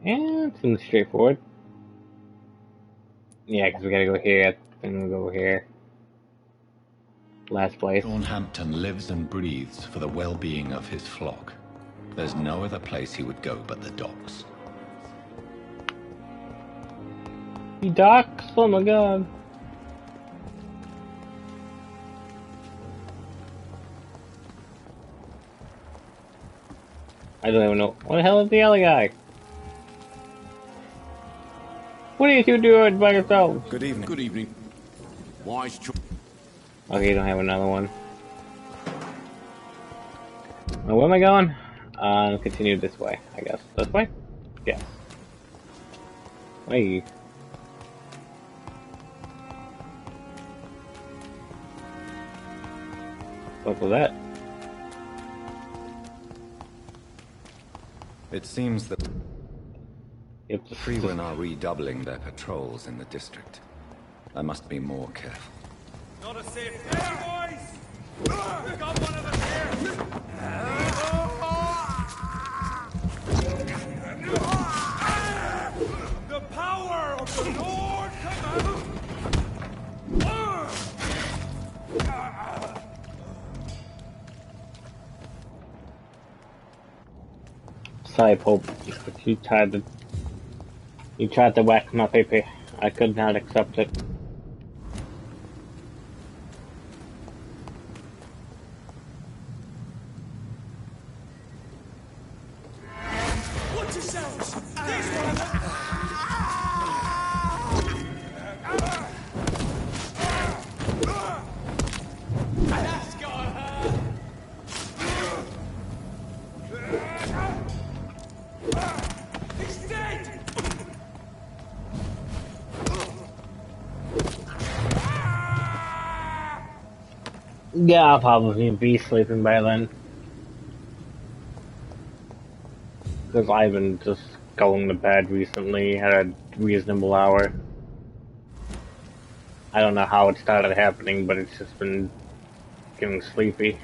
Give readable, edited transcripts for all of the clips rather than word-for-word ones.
And it seems straightforward. Yeah, because we gotta go here, then we'll go here. Last place. Sean Hampton lives and breathes for the well-being of his flock. There's no other place he would go but the docks. The docks? Oh my god. I don't even know. What the hell is the other guy? What are you two doing by yourselves? Good evening. Good evening. Wise choice. Okay, you don't have another one. Now, where am I going? Continue this way, I guess. This way? Yes. Hey. What was that? It seems that Yep, the Freemen are redoubling their patrols in the district. I must be more careful. Not a safe place, boys! We got one of them here! The power of the Lord come out! Sorry, Pope. You tried to whack my paper. I could not accept it. Watch yourselves! There's one of them! That's got her! He's dead! Yeah, I'll probably be sleeping by then. Because I've been just going to bed recently at a reasonable hour. I don't know how it started happening, but it's just been getting sleepy.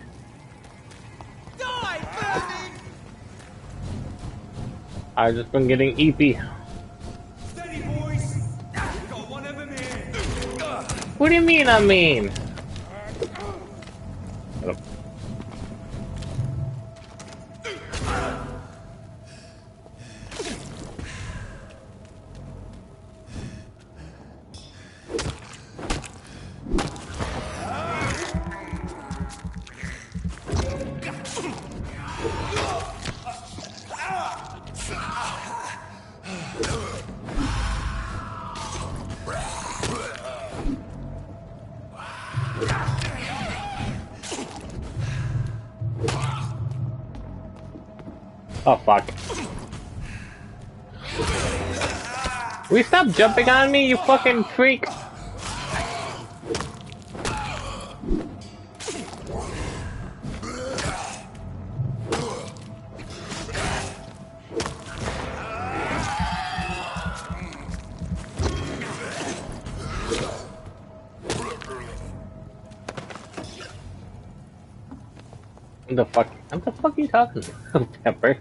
Die, vermin! I've just been getting eepy. Steady, boys! We've got one of them here! What do you mean I mean? Oh fuck. Will you stop jumping on me, you fucking freak? What the fuck are you talking about, Pepper?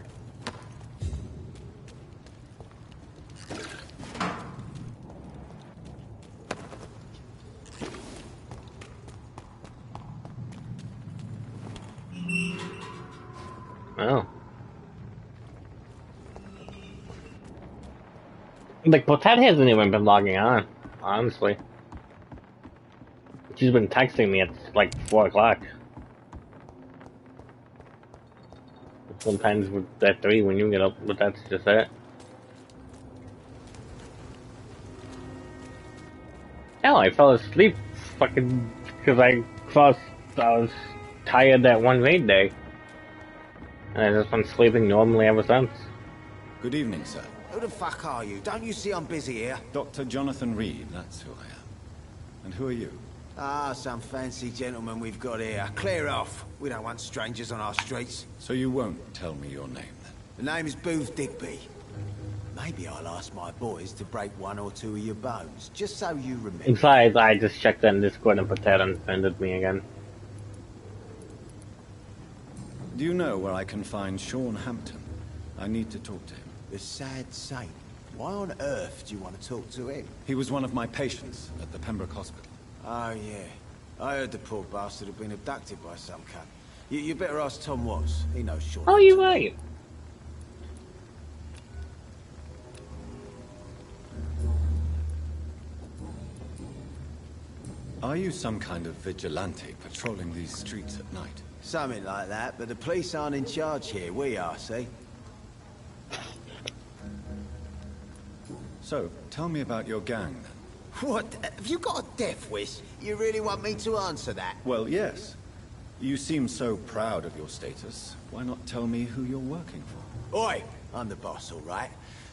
Oh. Like, Potet hasn't even been logging on, honestly. She's been texting me at like 4 o'clock. Sometimes at 3 when you get up, but that's just it. Hell, I fell asleep fucking because I was tired that one raid day. And I've just been sleeping normally ever since. Good evening, sir. Who the fuck are you? Don't you see I'm busy here? Dr. Jonathan Reed, that's who I am. And who are you? Ah, some fancy gentleman we've got here. Clear off. We don't want strangers on our streets. So you won't tell me your name, then? The name is Booth Digby. Maybe I'll ask my boys to break 1 or 2 of your bones, just so you remember. Besides, I just checked in Discord and Potet unfriended me again. Do you know where I can find Sean Hampton? I need to talk to him. The sad saint. Why on earth do you want to talk to him? He was one of my patients at the Pembroke Hospital. Oh, yeah. I heard the poor bastard had been abducted by some cunt. You better ask Tom Watts. He knows sure. Oh, you're right. Are you some kind of vigilante patrolling these streets at night? Something like that, but the police aren't in charge here. We are, see? So, tell me about your gang, then. What? Have you got a death wish? You really want me to answer that? Well, yes. You seem so proud of your status. Why not tell me who you're working for? Oi! I'm the boss, all right?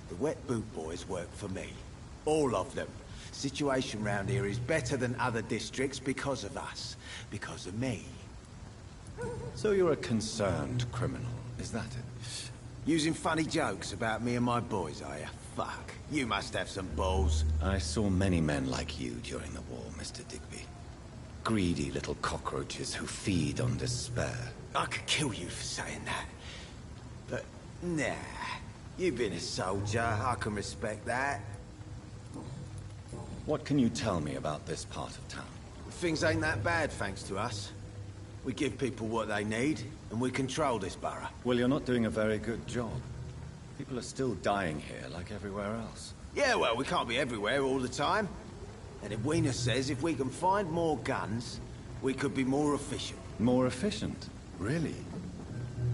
The Wet Boot Boys work for me. All of them. Situation round here is better than other districts because of us. Because of me. So you're a concerned criminal, is that it? Using funny jokes about me and my boys, are you? Fuck. You must have some balls. I saw many men like you during the war, Mr. Digby. Greedy little cockroaches who feed on despair. I could kill you for saying that. But, nah. You've been a soldier. I can respect that. What can you tell me about this part of town? Things ain't that bad, thanks to us. We give people what they need, and we control this borough. Well, you're not doing a very good job. People are still dying here, like everywhere else. Yeah, well, we can't be everywhere all the time. And Edwina says if we can find more guns, we could be more efficient. More efficient? Really?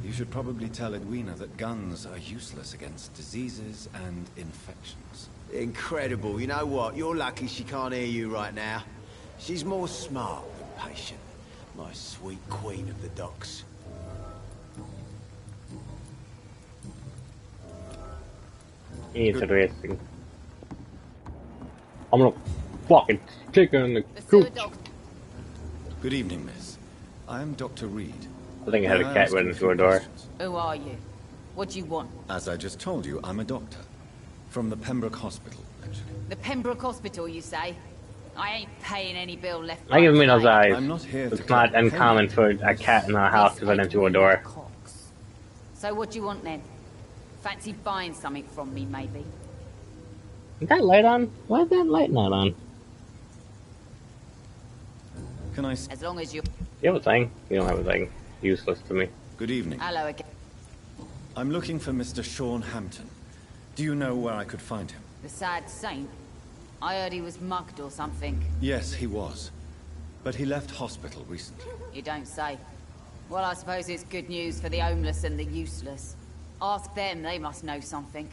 You should probably tell Edwina that guns are useless against diseases and infections. Incredible. You know what? You're lucky she can't hear you right now. She's more smart than patient. My sweet queen of the docks. Interesting. I'm gonna fucking kick her in the cooch. Good evening, miss. I'm Dr. Reed. I think I had a May I cat ask run you a into her few door. questions? Who are you? What do you want? As I just told you, I'm a doctor. From the Pembroke Hospital, actually. The Pembroke Hospital, you say? I ain't paying any bill left. I give me those right eyes. I'm not here It's to not collect uncommon for payment. a cat in our house to run into a door. Cox. So what do you want then? Fancy buying something from me, maybe? Is that light on? Why is that light not on? Can I... As long as you... You have a thing? You don't have a thing. Useless to me. Good evening. Hello again. I'm looking for Mr. Sean Hampton. Do you know where I could find him? The sad saint? I heard he was mugged or something. Yes, he was. But he left hospital recently. You don't say. Well, I suppose it's good news for the homeless and the useless. Ask them, they must know something.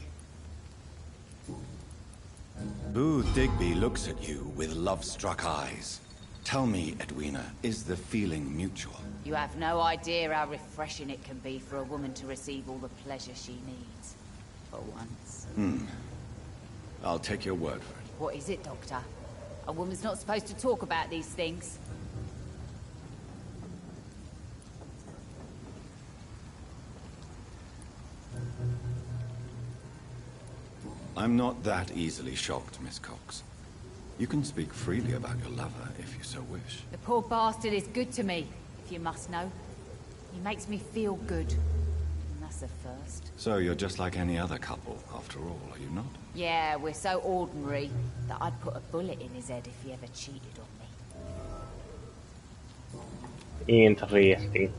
Booth Digby looks at you with love-struck eyes. Tell me, Edwina, is the feeling mutual? You have no idea how refreshing it can be for a woman to receive all the pleasure she needs. For once. I'll take your word for it. What is it, Doctor? A woman's not supposed to talk about these things. I'm not that easily shocked, Miss Cox. You can speak freely about your lover if you so wish. The poor bastard is good to me, if you must know. He makes me feel good. And that's a first. So you're just like any other couple, after all, are you not? Yeah, we're so ordinary that I'd put a bullet in his head if he ever cheated on me. Interesting.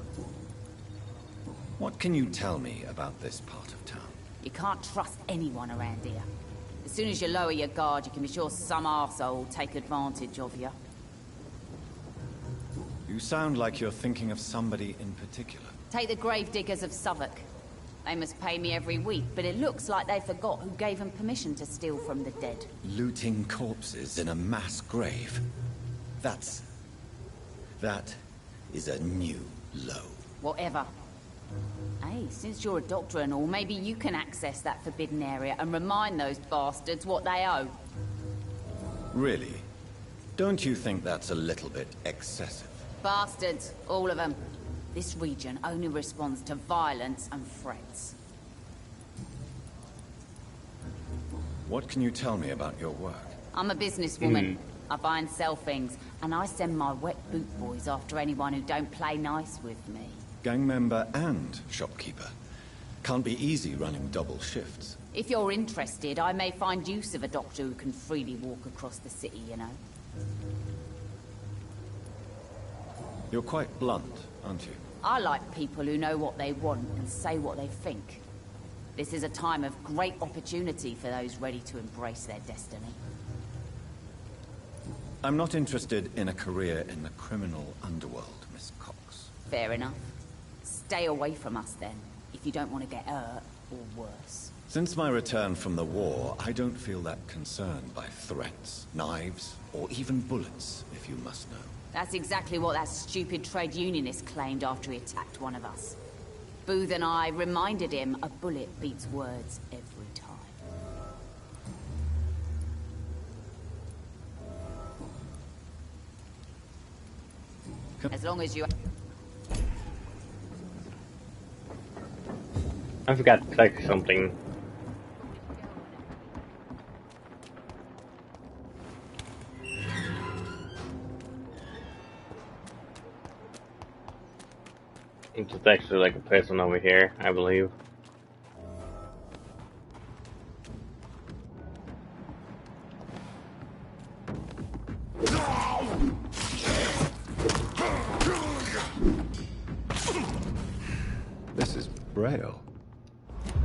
What can you tell me about this part of town? You can't trust anyone around here. As soon as you lower your guard, you can be sure some arsehole will take advantage of you. You sound like you're thinking of somebody in particular. Take the gravediggers of Southwark. They must pay me every week, but it looks like they forgot who gave them permission to steal from the dead. Looting corpses in a mass grave. That is a new low. Whatever. Hey, since you're a doctor and all, maybe you can access that forbidden area and remind those bastards what they owe. Really? Don't you think that's a little bit excessive? Bastards, all of them. This region only responds to violence and threats. What can you tell me about your work? I'm a businesswoman. I buy and sell things, and I send my wet boot boys after anyone who don't play nice with me. Gang member and shopkeeper. Can't be easy running double shifts. If you're interested, I may find use of a doctor who can freely walk across the city, you know. You're quite blunt, aren't you? I like people who know what they want and say what they think. This is a time of great opportunity for those ready to embrace their destiny. I'm not interested in a career in the criminal underworld, Miss Cox. Fair enough. Stay away from us then, if you don't want to get hurt or worse. Since my return from the war, I don't feel that concerned by threats, knives, or even bullets, if you must know. That's exactly what that stupid trade unionist claimed after he attacked one of us. Booth and I reminded him a bullet beats words every time. As long as you... I forgot to check something. It's actually like a person over here, I believe. This is Braille.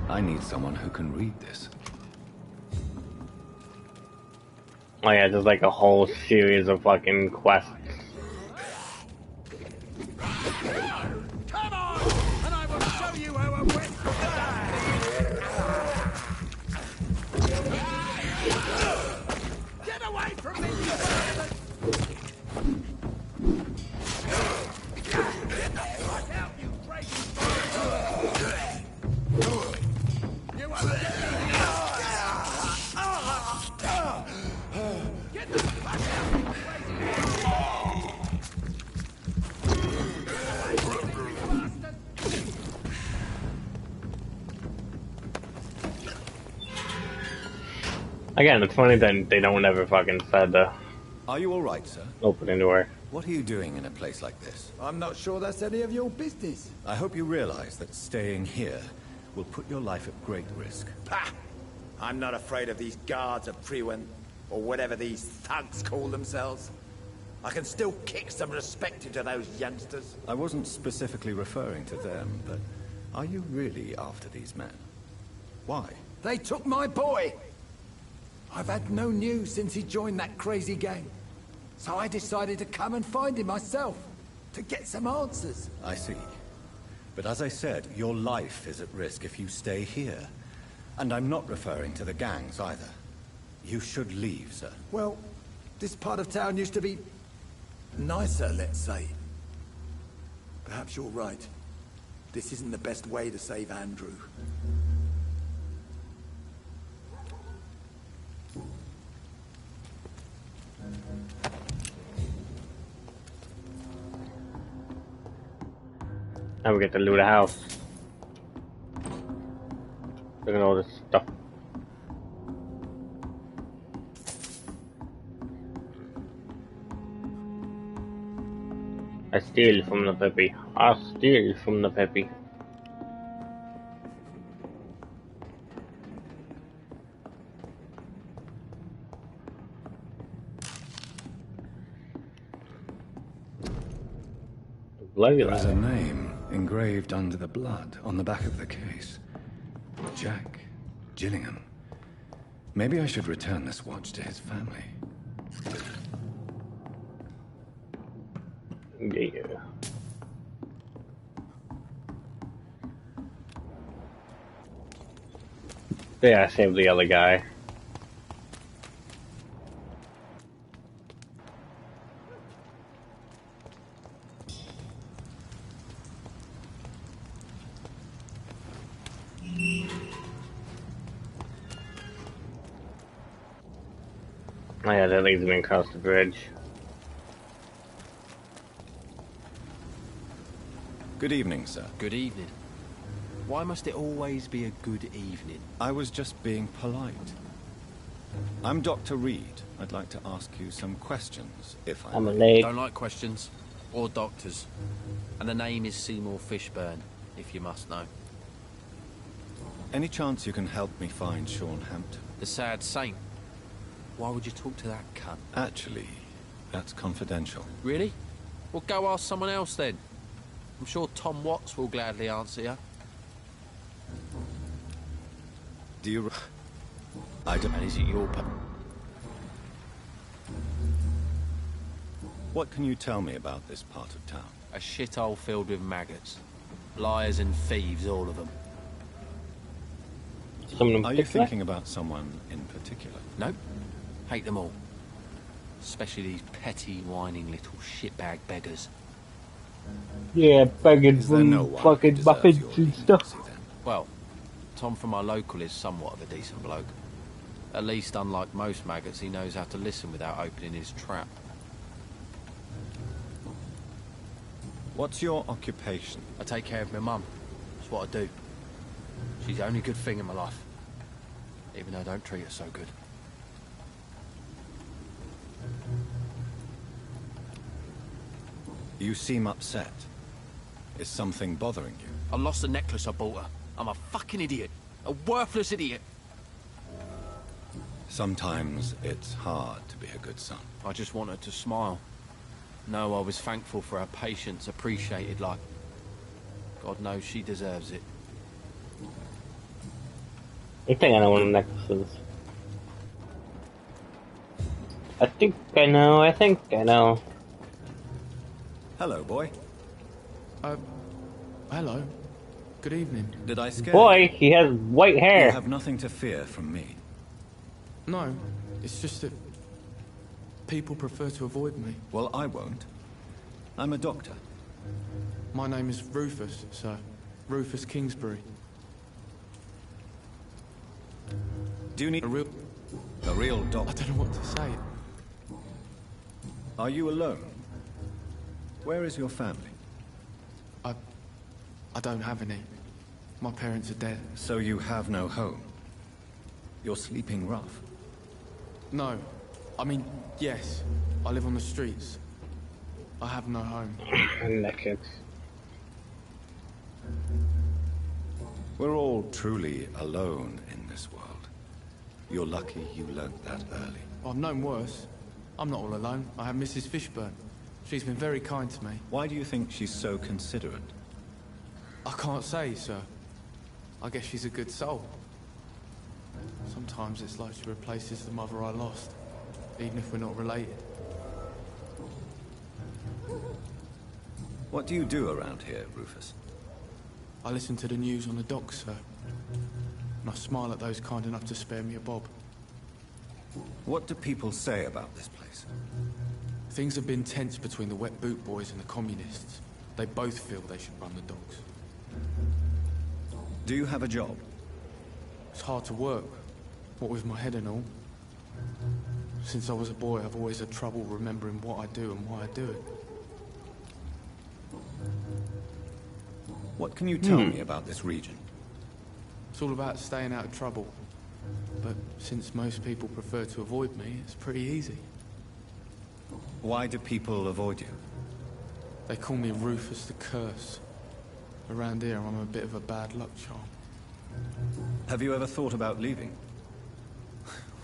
I need someone who can read this. Oh yeah, there's like a whole series of fucking quests. Come on, and I will show you how a wet Get away from me, you bastard! Look out, you crazy You won't get me now! Get the fuck out, you Again, it's funny that they don't ever fucking said the Are you all right, sir? opening door. What are you doing in a place like this? I'm not sure that's any of your business. I hope you realize that staying here will put your life at great risk. Pah! I'm not afraid of these guards of Priwen, or whatever these thugs call themselves. I can still kick some respect into those youngsters. I wasn't specifically referring to them, but are you really after these men? Why? They took my boy! I've had no news since he joined that crazy gang. So I decided to come and find him myself, to get some answers. I see. But as I said, your life is at risk if you stay here. And I'm not referring to the gangs either. You should leave, sir. Well, this part of town used to be nicer, let's say. Perhaps you're right. This isn't the best way to save Andrew. Now we get to loot a house. Look at all this stuff. I steal from the Peppy. I steal from the Peppy. There is a name engraved under the blood on the back of the case. Jack Gillingham. Maybe I should return this watch to his family. Yeah. Yeah, I saved the other guy. Oh yeah, that leads me across the bridge. Good evening, sir. Good evening. Why must it always be a good evening? I was just being polite. I'm Dr. Reed. I'd like to ask you some questions, if I I'm a may. leg. Don't like questions. Or doctors. And the name is Seymour Fishburne, if you must know. Any chance you can help me find Sean Hampton? The sad saint. Why would you talk to that cunt? Actually, that's confidential. Really? Well, go ask someone else then. I'm sure Tom Watts will gladly answer you. Do you... I don't... And is it your... What can you tell me about this part of town? A shithole filled with maggots. Liars and thieves, all of them. Someone in Are you particular? thinking about someone in particular? Nope. Hate them all. Especially these petty, whining little shitbag beggars. Yeah, begging Is there from no one who fucking deserves muffins your and stuff. leniency, then? Well, Tom from our local is somewhat of a decent bloke. At least, unlike most maggots, he knows how to listen without opening his trap. What's your occupation? I take care of my mum. That's what I do. She's the only good thing in my life. Even though I don't treat her so good. You seem upset. Is something bothering you? I lost the necklace I bought her. I'm a fucking idiot. A worthless idiot. Sometimes it's hard to be a good son. I just want her to smile. No, I was thankful for her patience, appreciated like... God knows she deserves it. I think I know one of the necklaces. I think I know. Hello, boy. Hello. Good evening. Did I scare Boy, he has white you? hair. You have nothing to fear from me. No, it's just that people prefer to avoid me. Well, I won't. I'm a doctor. My name is Rufus, sir. Rufus Kingsbury. Do you need A real... a real I doctor? don't know what to say. Are you alone? Where is your family? I don't have any. My parents are dead. So you have no home. You're sleeping rough. No. I mean, yes. I live on the streets. I have no home. Naked. We're all truly alone in this world. You're lucky you learnt that early. I've known worse. I'm not all alone. I have Mrs. Fishburne. She's been very kind to me. Why do you think she's so considerate? I can't say, sir. I guess she's a good soul. Sometimes it's like she replaces the mother I lost, even if we're not related. What do you do around here, Rufus? I listen to the news on the docks, sir. And I smile at those kind enough to spare me a bob. What do people say about this place? Things have been tense between the Wet Boot Boys and the Communists. They both feel they should run the docks. Do you have a job? It's hard to work, what with my head and all. Since I was a boy, I've always had trouble remembering what I do and why I do it. What can you tell me about this region? It's all about staying out of trouble. But since most people prefer to avoid me, it's pretty easy. Why do people avoid you? They call me Rufus the Curse. Around here, I'm a bit of a bad luck charm. Have you ever thought about leaving?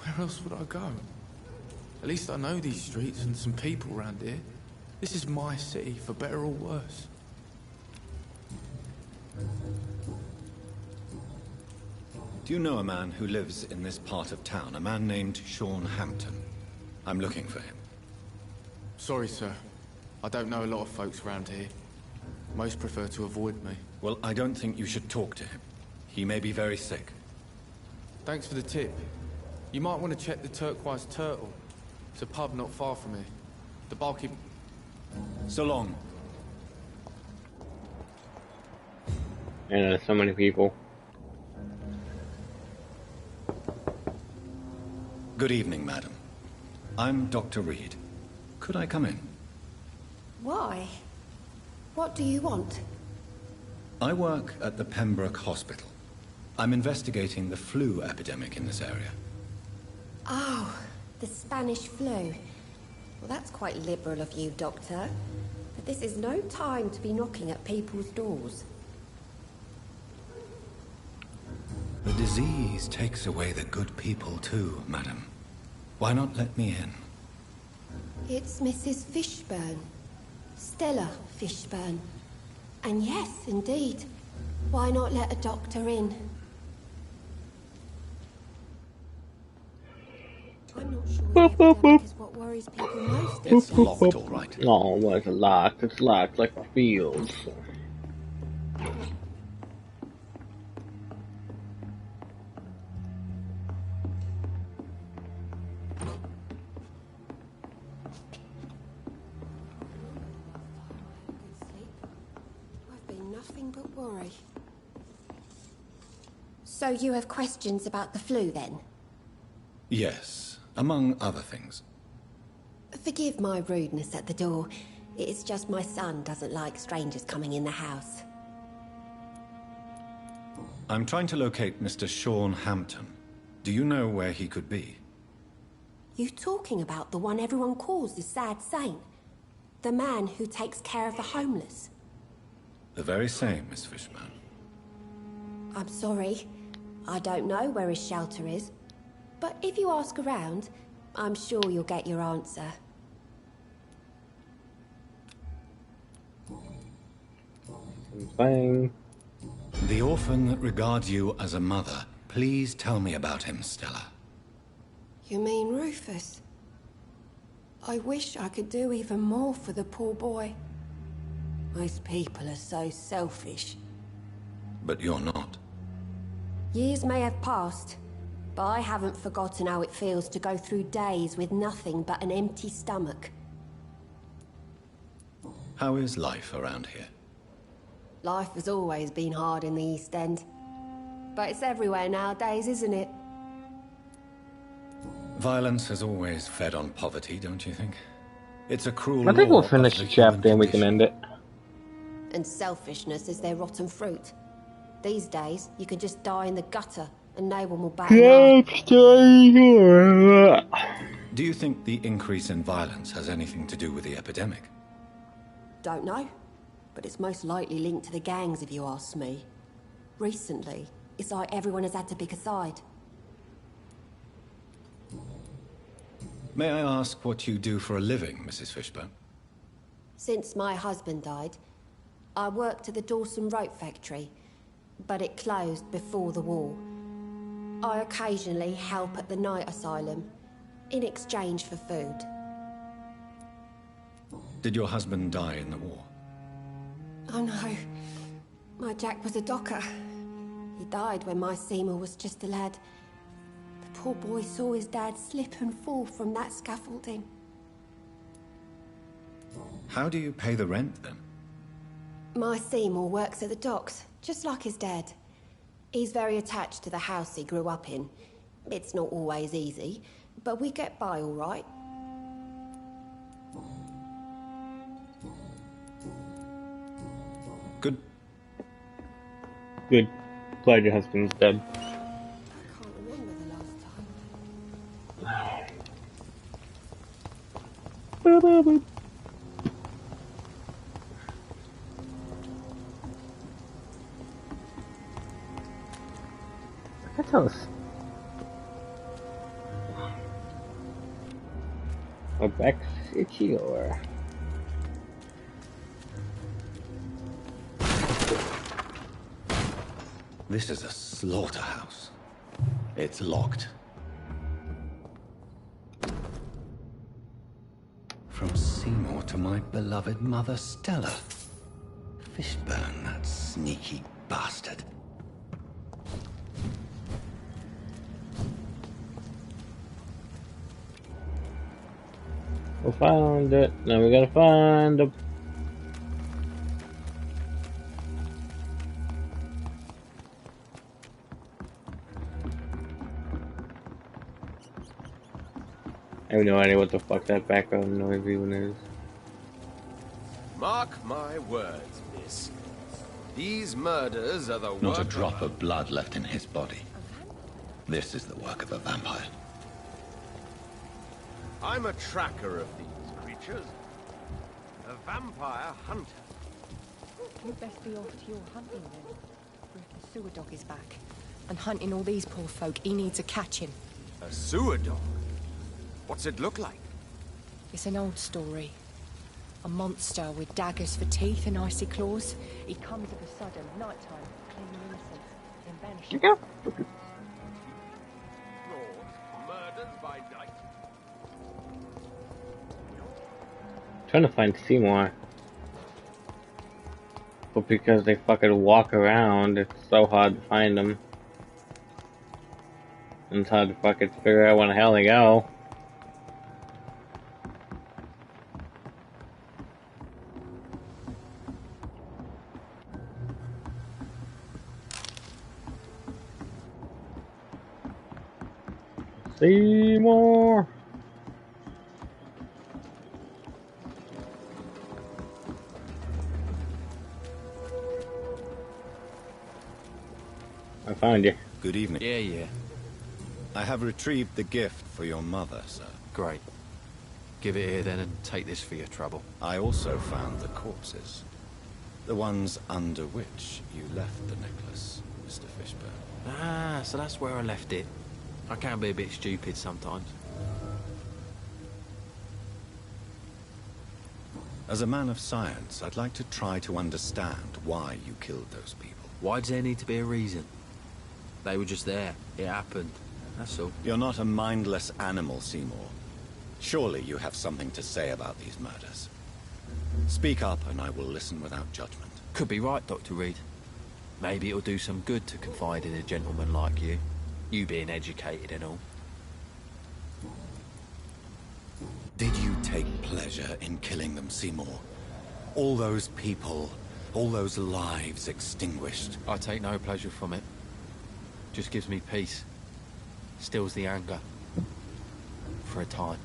Where else would I go? At least I know these streets and some people around here. This is my city, for better or worse. Do you know a man who lives in this part of town? A man named Sean Hampton. I'm looking for him. Sorry, sir. I don't know a lot of folks around here. Most prefer to avoid me. Well, I don't think you should talk to him. He may be very sick. Thanks for the tip. You might want to check the Turquoise Turtle. It's a pub not far from here. The barkeep... So long. And so many people. Good evening, madam. I'm Dr. Reed. Could I come in? Why? What do you want? I work at the Pembroke Hospital. I'm investigating the flu epidemic in this area. Oh, the Spanish flu. Well, that's quite liberal of you, Doctor. But this is no time to be knocking at people's doors. The disease takes away the good people too, madam. Why not let me in? It's Mrs. Fishburne. Stella Fishburne. And yes, indeed. Why not let a doctor in? I'm not sure the epidemic is what worries people most. It's locked, all right. No, it wasn't locked. It's locked like the fields. I've been nothing but worry. So you have questions about the flu then? Yes, among other things. Forgive my rudeness at the door. It's just my son doesn't like strangers coming in the house. I'm trying to locate Mr. Sean Hampton. Do you know where he could be? You talking about the one everyone calls the sad saint? The man who takes care of the homeless? The very same, Miss Fishburne. I'm sorry. I don't know where his shelter is. But if you ask around, I'm sure you'll get your answer. Bang. The orphan that regards you as a mother. Please tell me about him, Stella. You mean Rufus? I wish I could do even more for the poor boy. Most people are so selfish. But you're not. Years may have passed, but I haven't forgotten how it feels to go through days with nothing but an empty stomach. How is life around here? Life has always been hard in the East End. But it's everywhere nowadays, isn't it? Violence has always fed on poverty, don't you think? It's a cruel I think we'll law finish of the the human chapter and we can condition. end it. And selfishness is their rotten fruit. These days, you can just die in the gutter and no one will bat an eye. Do you think the increase in violence has anything to do with the epidemic? Don't know, but it's most likely linked to the gangs if you ask me. Recently, it's like everyone has had to pick a side. May I ask what you do for a living, Mrs. Fishburne? Since my husband died, I worked at the Dawson Rope factory, but it closed before the war. I occasionally help at the night asylum, in exchange for food. Did your husband die in the war? Oh no, my Jack was a docker. He died when my Seymour was just a lad. The poor boy saw his dad slip and fall from that scaffolding. How do you pay the rent, then? My Seymour works at the docks, just like his dad. He's very attached to the house he grew up in. It's not always easy, but we get by all right. Good. Good. Glad your husband's dead. I can't remember the last time. That's us. We're back city or This is a slaughterhouse. It's locked. From Seymour to my beloved mother, Stella. Fishburne, that sneaky bastard. we found it. Now we gotta find the. I have no idea what the fuck that background noise even is. Mark my words, miss. These murders are the Not a work drop of blood left in his body. This is the work of a vampire. I'm a tracker of these creatures. A vampire hunter. You'd best be off to your hunting then. Rufus Sewer Dog is back. And hunting all these poor folk, he needs a catching. A sewer dog? What's it look like? It's an old story. A monster with daggers for teeth and icy claws. He comes of a sudden, nighttime, claiming innocence, then vanishes. Fraud, murders by night. Trying to find Seymour. But because they fucking walk around, it's so hard to find them. And it's hard to fucking figure out when the hell they go. Seymour! I found you. Good evening. Yeah. I have retrieved the gift for your mother, sir. Great. Give it here then and take this for your trouble. I also found the corpses. The ones under which you left the necklace, Mr. Fishburne. Ah, so that's where I left it. I can be a bit stupid sometimes. As a man of science, I'd like to try to understand why you killed those people. Why does there need to be a reason? They were just there. It happened. That's all. You're not a mindless animal, Seymour. Surely you have something to say about these murders. Speak up and I will listen without judgment. Could be right, Dr. Reed. Maybe it'll do some good to confide in a gentleman like you. You being educated and all. Did you take pleasure in killing them, Seymour? All those people, all those lives extinguished. I take no pleasure from it. Just gives me peace. Stills the anger. For a time.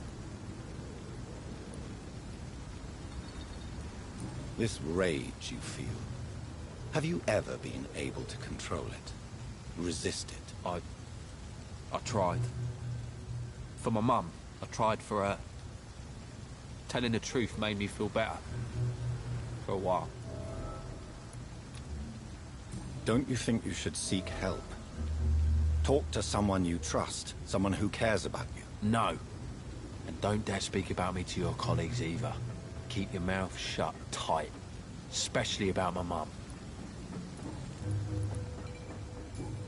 This rage you feel, have you ever been able to control it? Resist it? I tried. For my mum. I tried for her. Telling the truth made me feel better. For a while. Don't you think you should seek help? Talk to someone you trust, someone who cares about you. No. And don't dare speak about me to your colleagues either. Keep your mouth shut tight. Especially about my mum.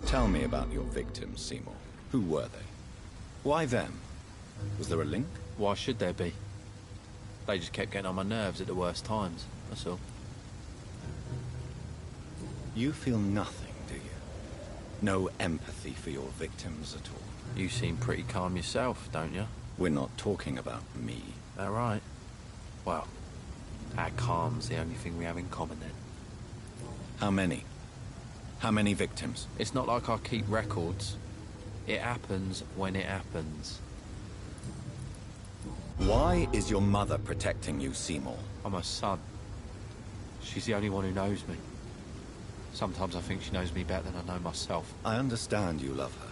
Tell me about your victims, Seymour. Who were they? Why them? Was there a link? Why should there be? They just kept getting on my nerves at the worst times, that's all. You feel nothing, do you? No empathy for your victims at all? You seem pretty calm yourself, don't you? We're not talking about me. That right? Well, our calm's the only thing we have in common then. How many? How many victims? It's not like I keep records. It happens when it happens. Why is your mother protecting you, Seymour? I'm her son. She's the only one who knows me. Sometimes I think she knows me better than I know myself. I understand you love her,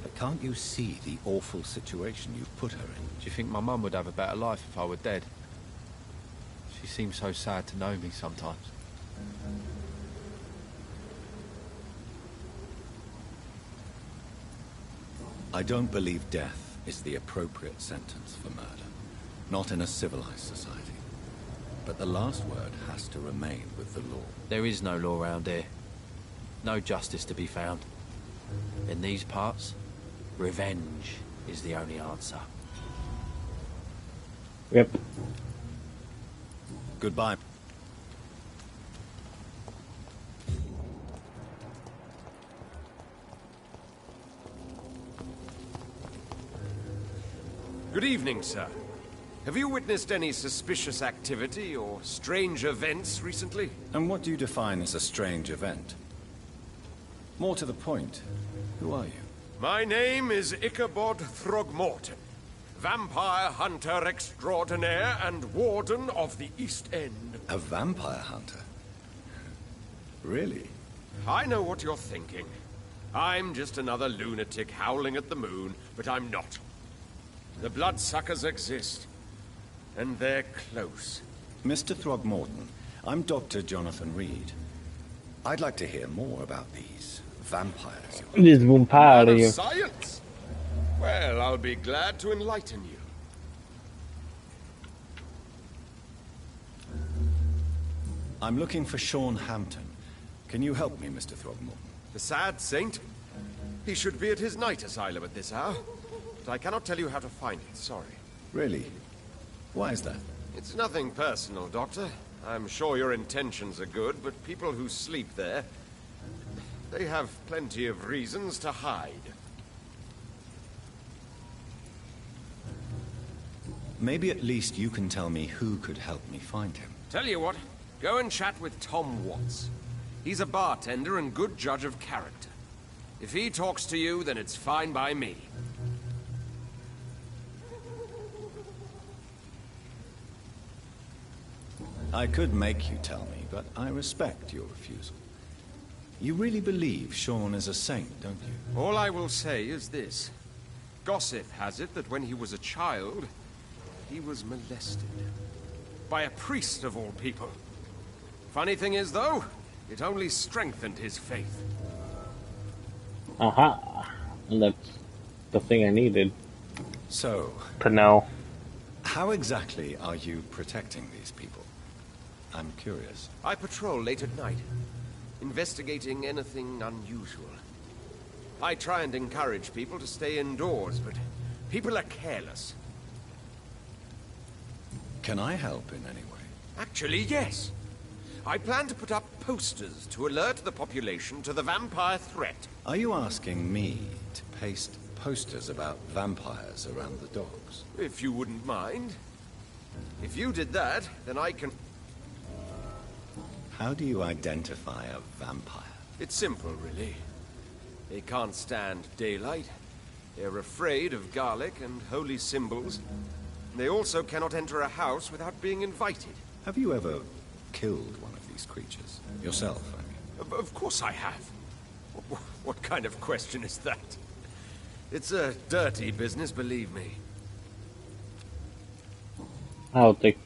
but can't you see the awful situation you've put her in? Do you think my mum would have a better life if I were dead? She seems so sad to know me sometimes. I don't believe death is the appropriate sentence for murder. Not in a civilized society. But the last word has to remain with the law. There is no law around here. No justice to be found. In these parts, revenge is the only answer. Yep. Goodbye. Good evening, sir. Have you witnessed any suspicious activity or strange events recently? And what do you define as a strange event? More to the point, who are you? My name is Ichabod Throgmorton, vampire hunter extraordinaire and warden of the East End. A vampire hunter? Really? I know what you're thinking. I'm just another lunatic howling at the moon, but I'm not. The bloodsuckers exist. And they're close. Mr. Throgmorton, I'm Dr. Jonathan Reed. I'd like to hear more about these Vampires. This vampire Man of here. science! Well, I'll be glad to enlighten you. I'm looking for Sean Hampton. Can you help me, Mr. Throgmorton? The sad saint? He should be at his night asylum at this hour. But I cannot tell you how to find it, sorry. Really? Why is that? It's nothing personal, Doctor. I'm sure your intentions are good, but people who sleep there, they have plenty of reasons to hide. Maybe at least you can tell me who could help me find him. Tell you what, go and chat with Tom Watts. He's a bartender and good judge of character. If he talks to you, then it's fine by me. I could make you tell me, but I respect your refusal. You really believe Sean is a saint, don't you? All I will say is this. Gossip has it that when he was a child, he was molested. By a priest of all people. Funny thing is, though, it only strengthened his faith. And that's the thing I needed So, to know. how exactly are you protecting these people? I'm curious. I patrol late at night, investigating anything unusual. I try and encourage people to stay indoors, but people are careless. Can I help in any way? Actually, yes. I plan to put up posters to alert the population to the vampire threat. Are you asking me to paste posters about vampires around the docks? If you wouldn't mind. If you did that, then I can... How do you identify a vampire? It's simple, really. They can't stand daylight. They're afraid of garlic and holy symbols. They also cannot enter a house without being invited. Have you ever killed one of these creatures? Yourself, I mean. Of course I have. What kind of question is that? It's a dirty business, believe me. How they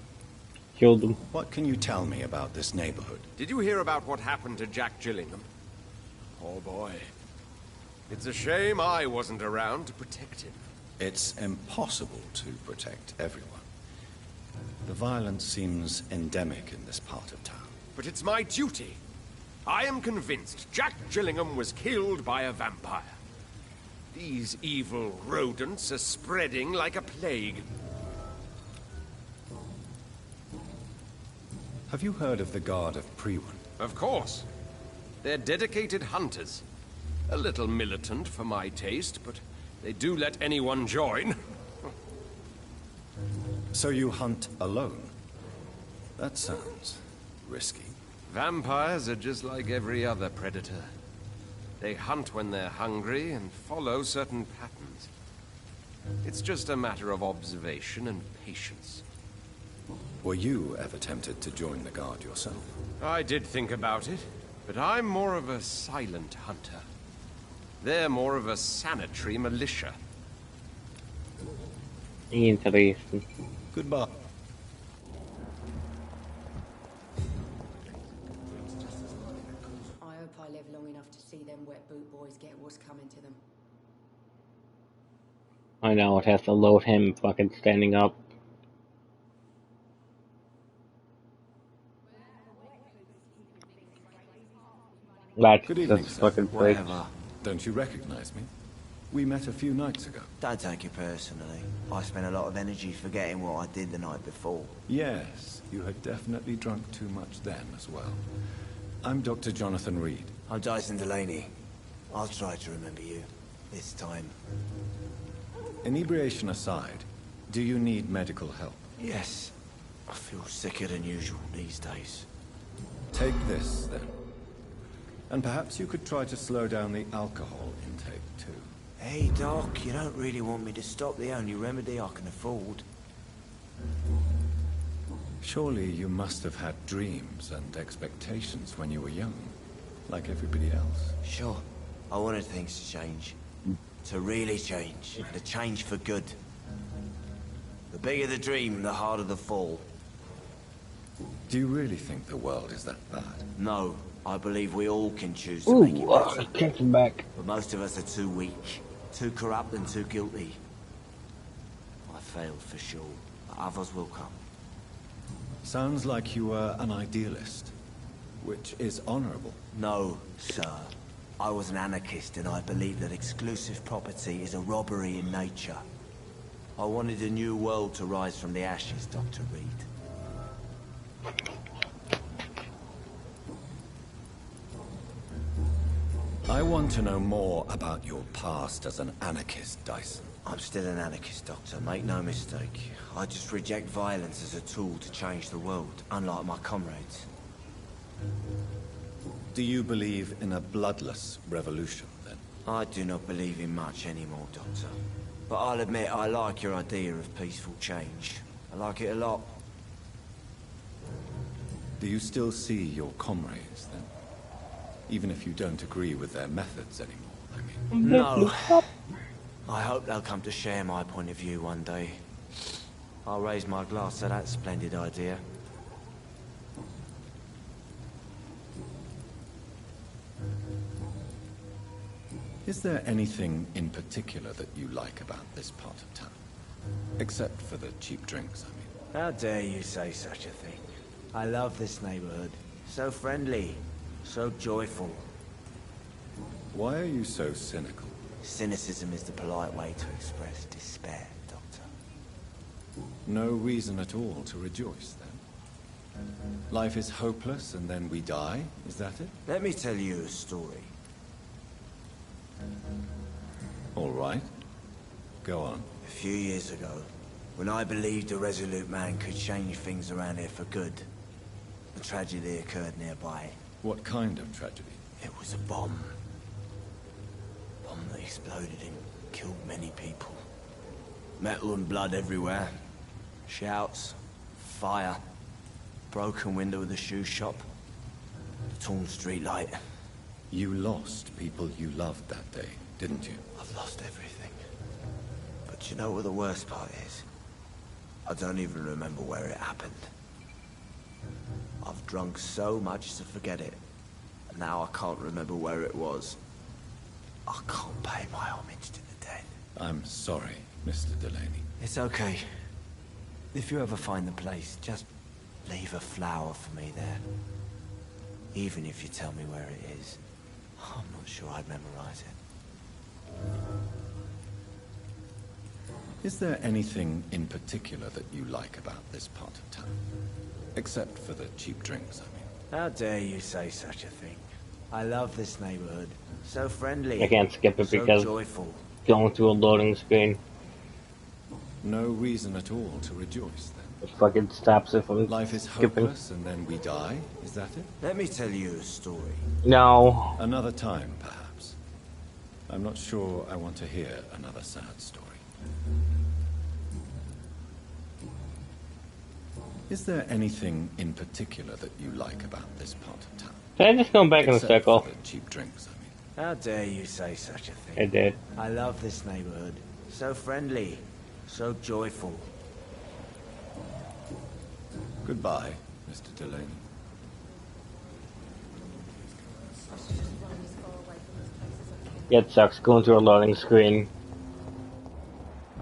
killed him. What can you tell me about this neighborhood? Did you hear about what happened to Jack Gillingham? Oh boy. It's a shame I wasn't around to protect him. It's impossible to protect everyone. The violence seems endemic in this part of town. But it's my duty. I am convinced Jack Gillingham was killed by a vampire. These evil rodents are spreading like a plague. Have you heard of the Guard of Priwen? Of course. They're dedicated hunters. A little militant for my taste, but they do let anyone join. So you hunt alone? That sounds risky. Vampires are just like every other predator. They hunt when they're hungry and follow certain patterns. It's just a matter of observation and patience. Were you ever tempted to join the Guard yourself? I did think about it, but I'm more of a silent hunter. They're more of a sanitary militia. Interesting. Goodbye. I hope I live long enough to see them wet boot boys get what's coming to them. I know, it has to load him fucking standing up. Good evening, That's sir. fucking great. Whatever. Don't you recognize me? We met a few nights ago. Don't take it personally. I spent a lot of energy forgetting what I did the night before. Yes, you had definitely drunk too much then as well. I'm Dr. Jonathan Reed. I'm Dyson Delaney. I'll try to remember you. This time. Inebriation aside, do you need medical help? Yes. I feel sicker than usual these days. Take this, then. And perhaps you could try to slow down the alcohol intake, too. Hey, Doc, you don't really want me to stop the only remedy I can afford. Surely you must have had dreams and expectations when you were young, like everybody else. Sure. I wanted things to change. To really change. And to change for good. The bigger the dream, the harder the fall. Do you really think the world is that bad? No, I believe we all can choose to make it better. Catch him back. But most of us are too weak, too corrupt and too guilty. I failed for sure, but others will come. Sounds like you were an idealist, which is honorable. No, sir. I was an anarchist and I believe that exclusive property is a robbery in nature. I wanted a new world to rise from the ashes, Dr. Reed. I want to know more about your past as an anarchist, Dyson. I'm still an anarchist, Doctor. Make no mistake. I just reject violence as a tool to change the world, unlike my comrades. Do you believe in a bloodless revolution, then? I do not believe in much anymore, Doctor. But I'll admit I like your idea of peaceful change. I like it a lot. Do you still see your comrades, then? Even if you don't agree with their methods anymore, I mean. No. I hope they'll come to share my point of view one day. I'll raise my glass to that splendid idea. Is there anything in particular that you like about this part of town? Except for the cheap drinks, I mean. How dare you say such a thing? I love this neighborhood. So friendly. So joyful. Why are you so cynical? Cynicism is the polite way to express despair, Doctor. No reason at all to rejoice, then? Life is hopeless and then we die, is that it? Let me tell you a story. All right. Go on. A few years ago, when I believed a resolute man could change things around here for good, a tragedy occurred nearby. What kind of tragedy? It was a bomb. Bomb that exploded and killed many people. Metal and blood everywhere. Shouts, fire, broken window of the shoe shop, the torn street light. You lost people you loved that day, didn't you? I've lost everything. But you know what the worst part is? I don't even remember where it happened. I've drunk so much to forget it. And now I can't remember where it was. I can't pay my homage to the dead. I'm sorry, Mr. Delaney. It's okay. If you ever find the place, just leave a flower for me there. Even if you tell me where it is. I'm not sure I'd memorize it. Is there anything in particular that you like about this part of town? Except for the cheap drinks, I mean. How dare you say such a thing? I love this neighborhood. So friendly. I can't skip it because joyful. Going through a loading screen. No reason at all to rejoice, then. It fucking stops it from Life is skipping. hopeless and then we die, is that it? Let me tell you a story. No. Another time, perhaps. I'm not sure I want to hear another sad story. Is there anything in particular that you like about this part of town? Did I just go back in a Except circle? for the cheap drinks, I mean. How dare you say such a thing? I did. I love this neighborhood. So friendly. So joyful. Goodbye, Mr. Delaney. Yeah, it sucks going through a loading screen.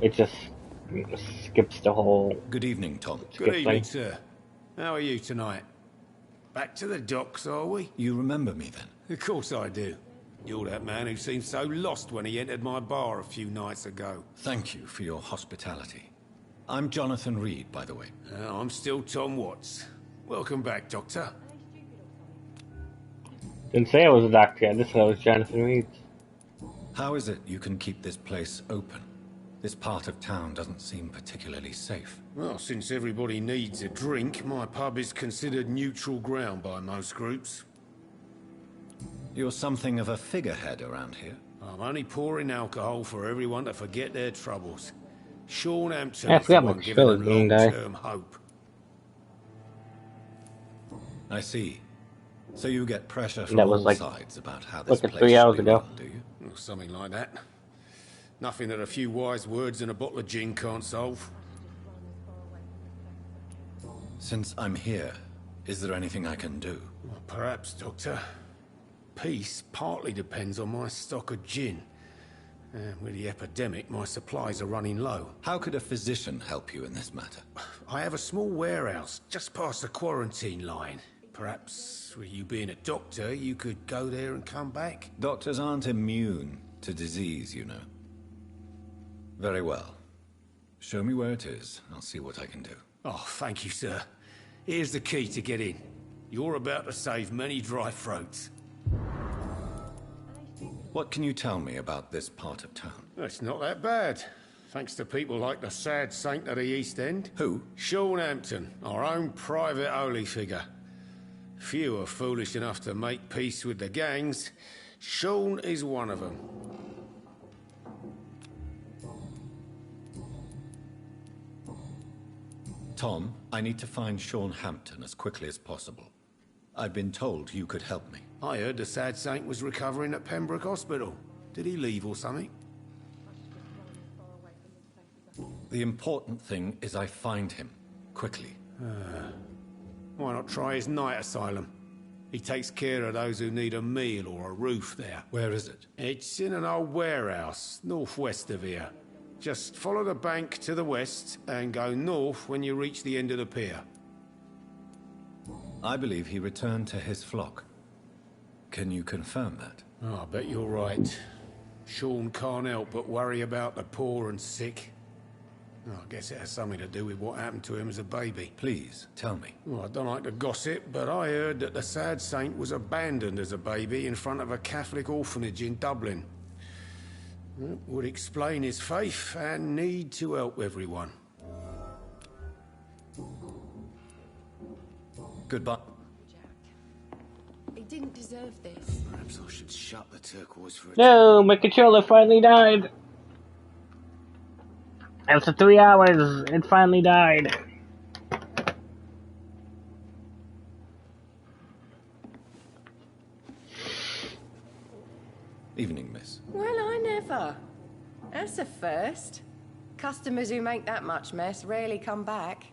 It just skips the whole... Good evening, Tom. Good evening, sir. How are you tonight? Back to the docks, are we? You remember me then? Of course I do. You're that man who seemed so lost when he entered my bar a few nights ago. Thank you for your hospitality. I'm Jonathan Reed, by the way. I'm still Tom Watts. Welcome back, Doctor. Didn't say I was a doctor, I just said I was Jonathan Reed. How is it you can keep this place open? This part of town doesn't seem particularly safe. Well, since everybody needs a drink, my pub is considered neutral ground by most groups. You're something of a figurehead around here. I'm only pouring alcohol for everyone to forget their troubles. Sean Hampton Yeah, I is the forgot one my giving them spelling, guy. long-term hope. I see. So you get pressure from That was all like- sides about how this like place 3 hours should be ago. run, do you? Well, something like that. Nothing that a few wise words and a bottle of gin can't solve. Since I'm here, is there anything I can do? Well, perhaps, Doctor. Peace partly depends on my stock of gin. With the epidemic, my supplies are running low. How could a physician help you in this matter? I have a small warehouse just past the quarantine line. Perhaps, with you being a doctor, you could go there and come back? Doctors aren't immune to disease, you know. Very well. Show me where it is. I'll see what I can do. Oh, thank you, sir. Here's the key to get in. You're about to save many dry throats. What can you tell me about this part of town? It's not that bad. Thanks to people like the sad saint of the East End. Who? Sean Hampton, our own private holy figure. Few are foolish enough to make peace with the gangs. Sean is one of them. Tom, I need to find Sean Hampton as quickly as possible. I've been told you could help me. I heard the sad saint was recovering at Pembroke Hospital. Did he leave or something? The important thing is I find him, quickly. Why not try his night asylum? He takes care of those who need a meal or a roof there. Where is it? It's in an old warehouse, northwest of here. Just follow the bank to the west and go north when you reach the end of the pier. I believe he returned to his flock. Can you confirm that? Oh, I bet you're right. Sean can't help but worry about the poor and sick. Oh, I guess it has something to do with what happened to him as a baby. Please, tell me. Well, I don't like to gossip, but I heard that the sad saint was abandoned as a baby in front of a Catholic orphanage in Dublin. That would explain his faith and need to help everyone. Goodbye. He didn't deserve this. Perhaps I should shut the turquoise for a No, my controller finally died. After 3 hours, it finally died. Evening, miss. Well, I never. That's a first. Customers who make that much mess rarely come back.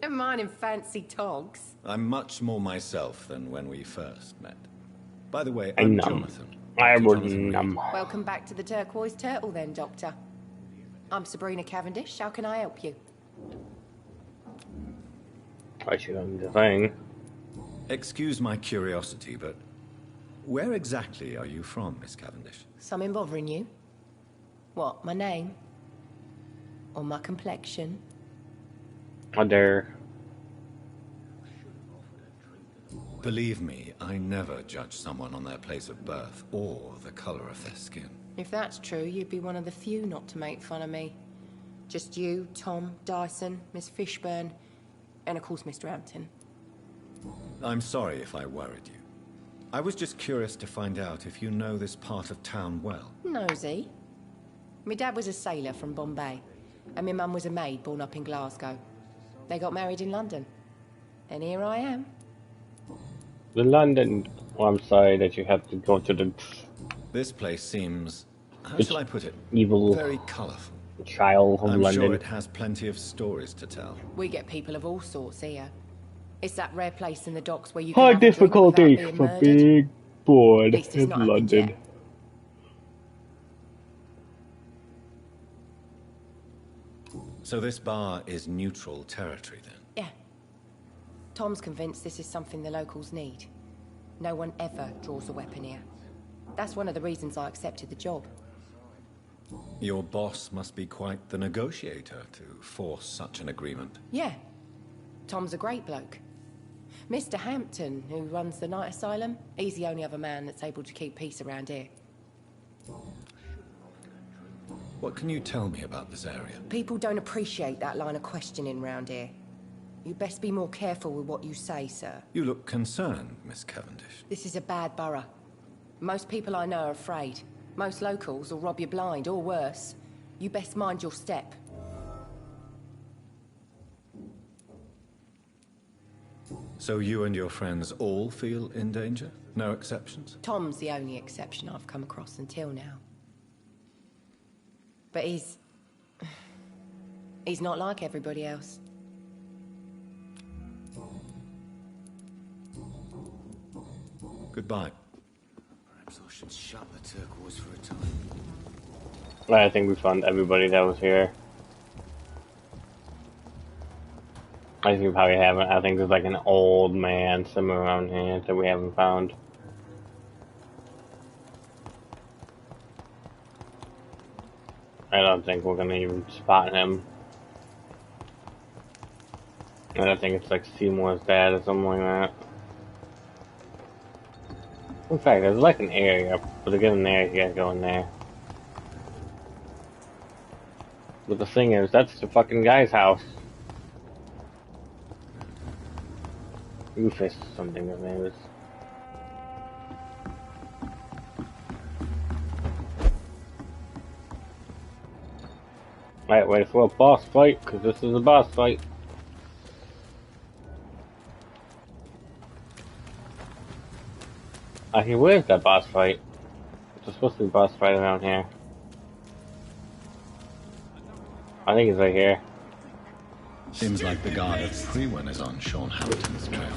Never mind in fancy togs. I'm much more myself than when we first met. By the way, I'm Jonathan. I Dr. would Jonathan numb. Welcome back to the Turquoise Turtle then, Doctor. I'm Sabrina Cavendish. How can I help you? I should have the thing. Excuse my curiosity, but where exactly are you from, Miss Cavendish? Something bothering you? What, my name? Or my complexion? Other. Believe me, I never judge someone on their place of birth or the color of their skin. If that's true, you'd be one of the few not to make fun of me. Just you, Tom, Dyson, Miss Fishburne, and of course Mr. Hampton. I'm sorry if I worried you. I was just curious to find out if you know this part of town well. Nosy. My dad was a sailor from Bombay, and my mum was a maid born up in Glasgow. They got married in London. And here I am. The London. Oh, I'm sorry that you have to go to the This place seems, how It's shall I put it, evil very colorful. child of I'm London. sure it has plenty of stories to tell. We get people of all sorts here. It's that rare place in the docks where you High can have a drink difficulty without being for murdered. big board At least it's in not happened London. yet. So this bar is neutral territory then? Yeah. Tom's convinced this is something the locals need. No one ever draws a weapon here. That's one of the reasons I accepted the job. Your boss must be quite the negotiator to force such an agreement. Yeah. Tom's a great bloke. Mr. Hampton, who runs the night asylum, he's the only other man that's able to keep peace around here. What can you tell me about this area? People don't appreciate that line of questioning round here. You best be more careful with what you say, sir. You look concerned, Miss Cavendish. This is a bad borough. Most people I know are afraid. Most locals will rob you blind, or worse. You best mind your step. So you and your friends all feel in danger? No exceptions? Tom's the only exception I've come across until now. But he's not like everybody else. Goodbye. Perhaps I should shut the turquoise for a time. I think we found everybody that was here. I think we probably haven't. I think there's like an old man somewhere around here that we haven't found. I don't think we're gonna even spot him. I don't think it's like Seymour's dad or something like that. In fact, there's like an area, but to get in there, you gotta go in there. But the thing is, that's the fucking guy's house. Rufus something his name is. Alright, wait for a boss fight, because this is a boss fight. Okay, where's that boss fight? There's supposed to be a boss fight around here. I think it's right here. Seems like the guard of Frewen is on Sean Hampton's trail.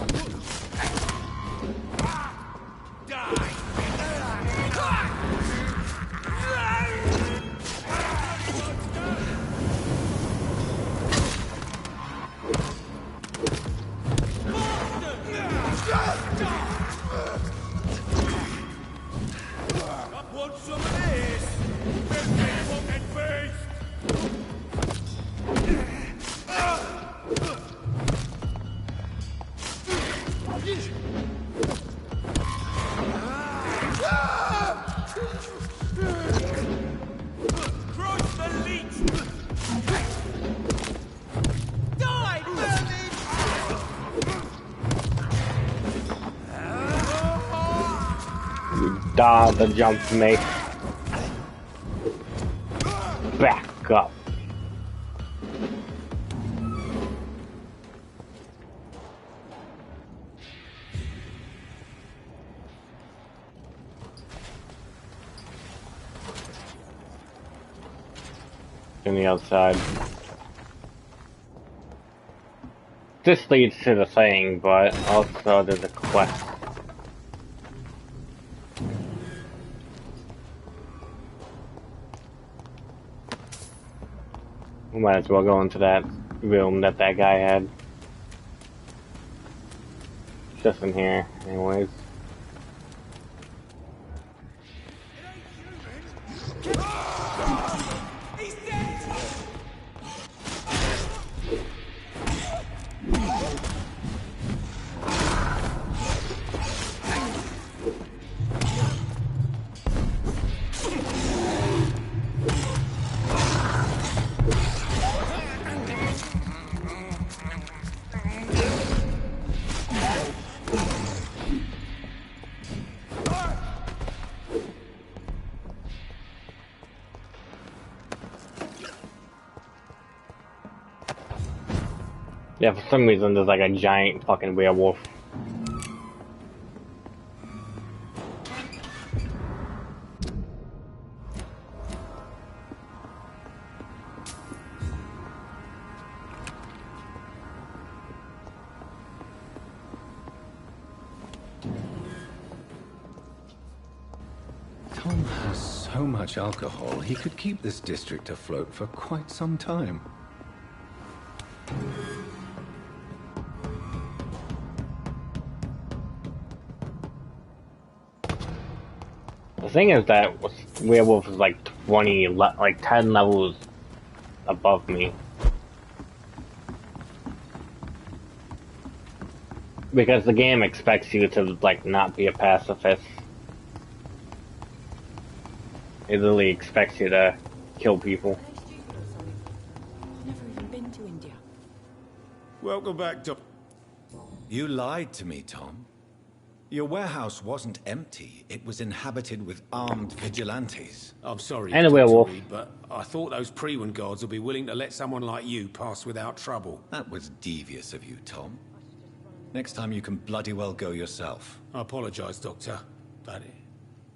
Want some of this? Crush the leech! Die, vermin! The jump me. Back up. In the outside. This leads to the thing, but also there's a quest. We might as well go into that room that guy had. Just in here, anyways. Yeah, for some reason there's like a giant fucking werewolf. Tom has so much alcohol, he could keep this district afloat for quite some time. The thing is that werewolf is like 10 levels above me. Because the game expects you to like not be a pacifist. It literally expects you to kill people. Never even been to India. Welcome back, Doc. You lied to me, Tom. Your warehouse wasn't empty. It was inhabited with armed vigilantes. I'm sorry, And a Dr. werewolf. Reed, but I thought those Prewen guards would be willing to let someone like you pass without trouble. That was devious of you, Tom. Next time you can bloody well go yourself. I apologize, Doctor, but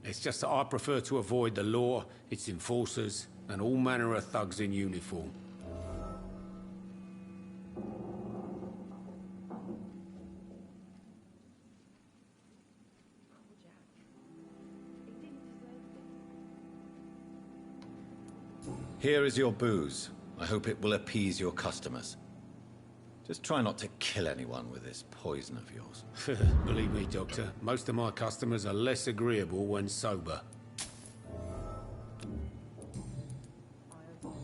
it's just that I prefer to avoid the law, its enforcers, and all manner of thugs in uniform. Here is your booze. I hope it will appease your customers. Just try not to kill anyone with this poison of yours. Believe me, Doctor, most of my customers are less agreeable when sober.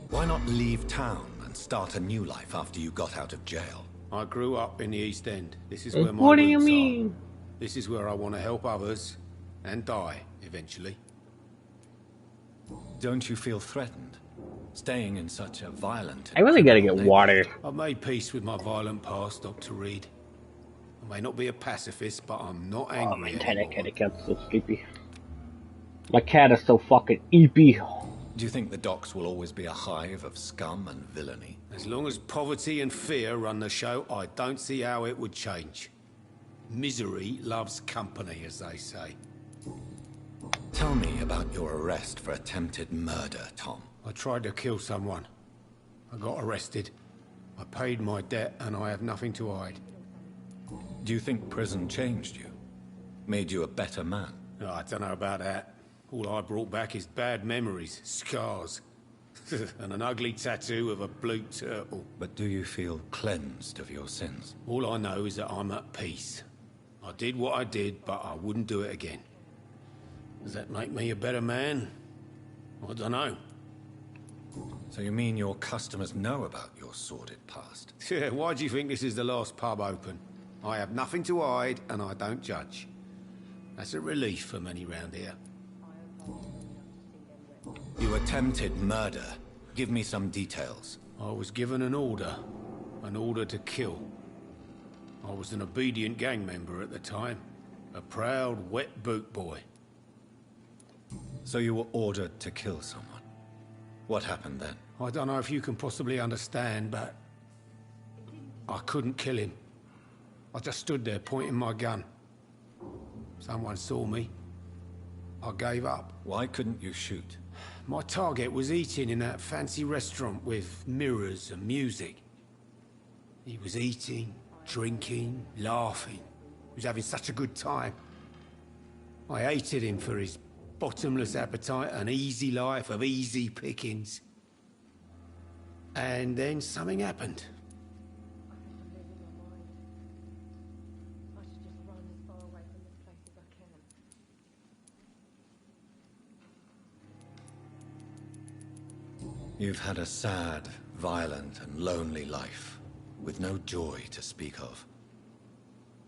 Why not leave town and start a new life after you got out of jail? I grew up in the East End. This is where my What do you roots mean? are. This is where I want to help others and die eventually. Don't you feel threatened? Staying in such a violent... I really gotta get water. I've made peace with my violent past, Dr. Reed. I may not be a pacifist, but I'm not angry Oh, my anymore. cat's so sleepy. My cat is so fucking eepy. Do you think the docks will always be a hive of scum and villainy? As long as poverty and fear run the show, I don't see how it would change. Misery loves company, as they say. Tell me about your arrest for attempted murder, Tom. I tried to kill someone. I got arrested. I paid my debt, and I have nothing to hide. Do you think prison changed you? Made you a better man? Oh, I don't know about that. All I brought back is bad memories, scars, and an ugly tattoo of a blue turtle. But do you feel cleansed of your sins? All I know is that I'm at peace. I did what I did, but I wouldn't do it again. Does that make me a better man? I don't know. So you mean your customers know about your sordid past? Yeah, why do you think this is the last pub open? I have nothing to hide, and I don't judge. That's a relief for many round here. You attempted murder. Give me some details. I was given an order to kill. I was an obedient gang member at the time, a proud wet boot boy. So you were ordered to kill someone. What happened then? I don't know if you can possibly understand, but I couldn't kill him. I just stood there pointing my gun. Someone saw me. I gave up. Why couldn't you shoot? My target was eating in that fancy restaurant with mirrors and music. He was eating, drinking, laughing. He was having such a good time. I hated him for his bottomless appetite and easy life of easy pickings. And then something happened. You've had a sad, violent, and lonely life, with no joy to speak of.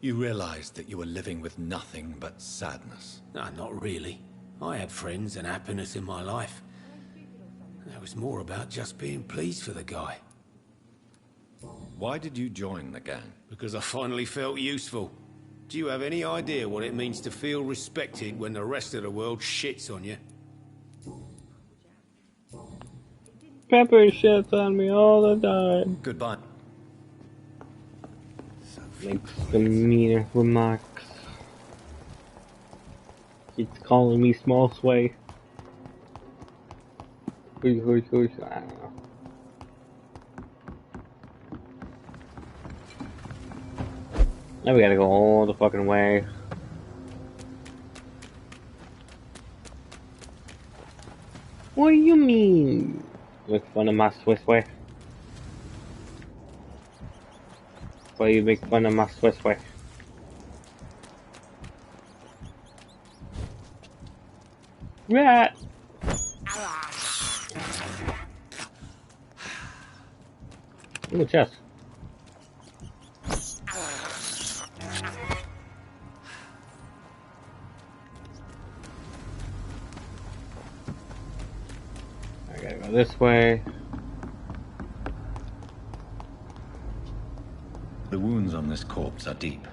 You realized that you were living with nothing but sadness. No, not really. I had friends and happiness in my life. It was more about just being pleased for the guy. Why did you join the gang? Because I finally felt useful. Do you have any idea what it means to feel respected when the rest of the world shits on you? Pepper shits on me all the time. Goodbye. Makes demeanor remarks. It's calling me small sway. I don't know. Now we gotta go all the fucking way. What do you mean? Make fun of my Swiss way? Why you make fun of my Swiss way? Rat! Ooh, chest. I gotta go this way. The wounds on this corpse are deep,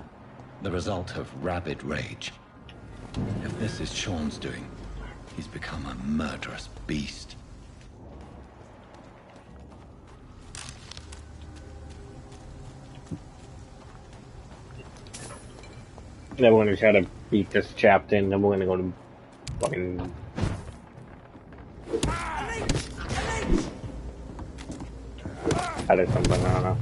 the result of rabid rage. If this is Sean's doing, he's become a murderous beast. Then we're gonna try to beat this chapter, and then we're gonna go to fucking. I did something, I don't know.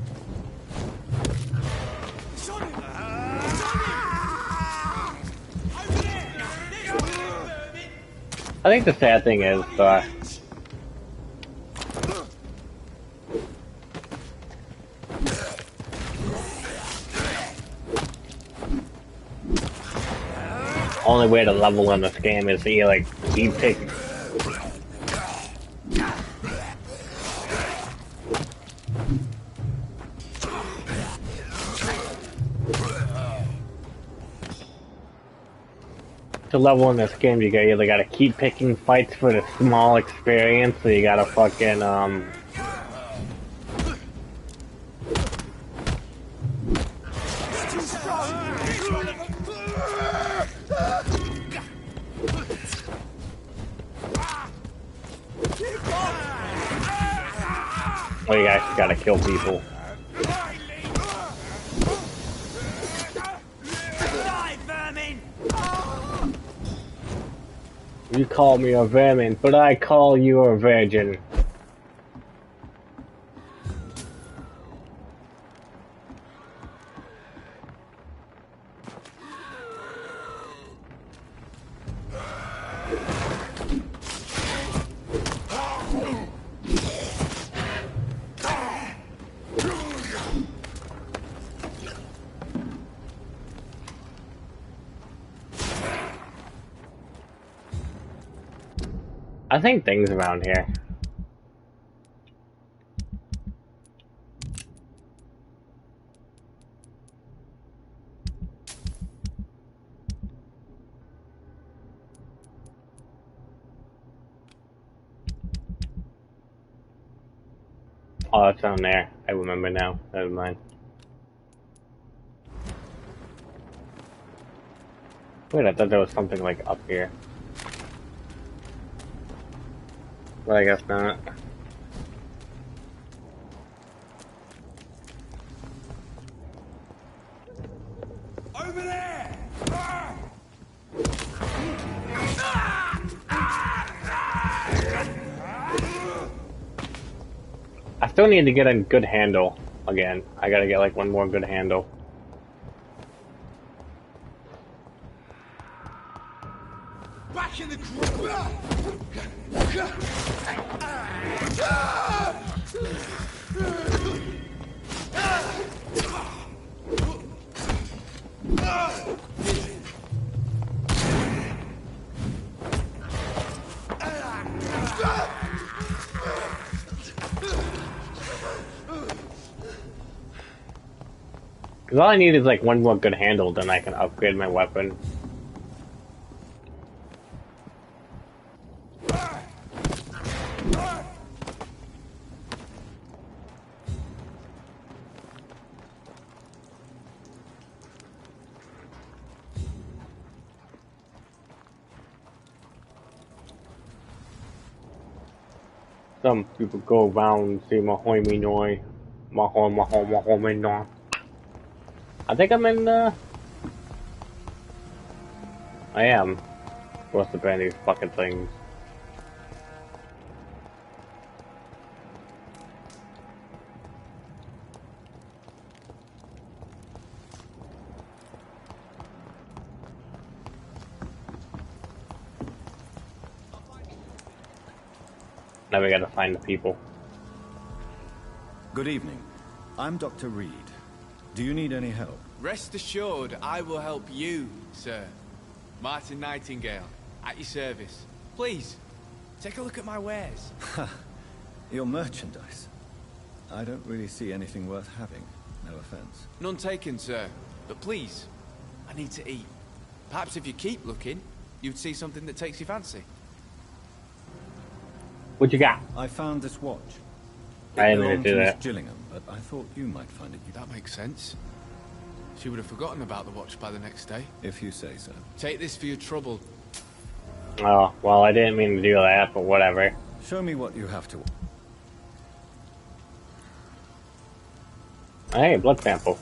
I think the sad thing is, only way to level in this game is to you like keep picking. To level in this game, you either gotta keep picking fights for the small experience, or you gotta fucking or you guys gotta kill people. You call me a vermin, but I call you a virgin. I think things around here. Oh, it's down there. I remember now. Never mind. Wait, I thought there was something like up here. But I guess not. Over there! I still need to get a good handle again. I gotta get like one more good handle. Back in the Cause all I need is like one more good handle, then I can upgrade my weapon. Some people go around and say mahoy me noy. Mahoy me noy. I think I'm in I am. Supposed to ban these fucking things. Now we gotta find the people. Good evening. I'm Dr. Reed. Do you need any help? Rest assured, I will help you, sir. Martin Nightingale, at your service. Please, take a look at my wares. Your merchandise. I don't really see anything worth having. No offense. None taken, sir. But please, I need to eat. Perhaps if you keep looking, you'd see something that takes your fancy. What you got? I found this watch. I didn't belonged do to Miss that. Gillingham, but I thought you might find it. That makes sense. She would have forgotten about the watch by the next day. If you say so. Take this for your trouble. Oh, well, I didn't mean to do that, but whatever. Show me what you have to. Hey, blood sample.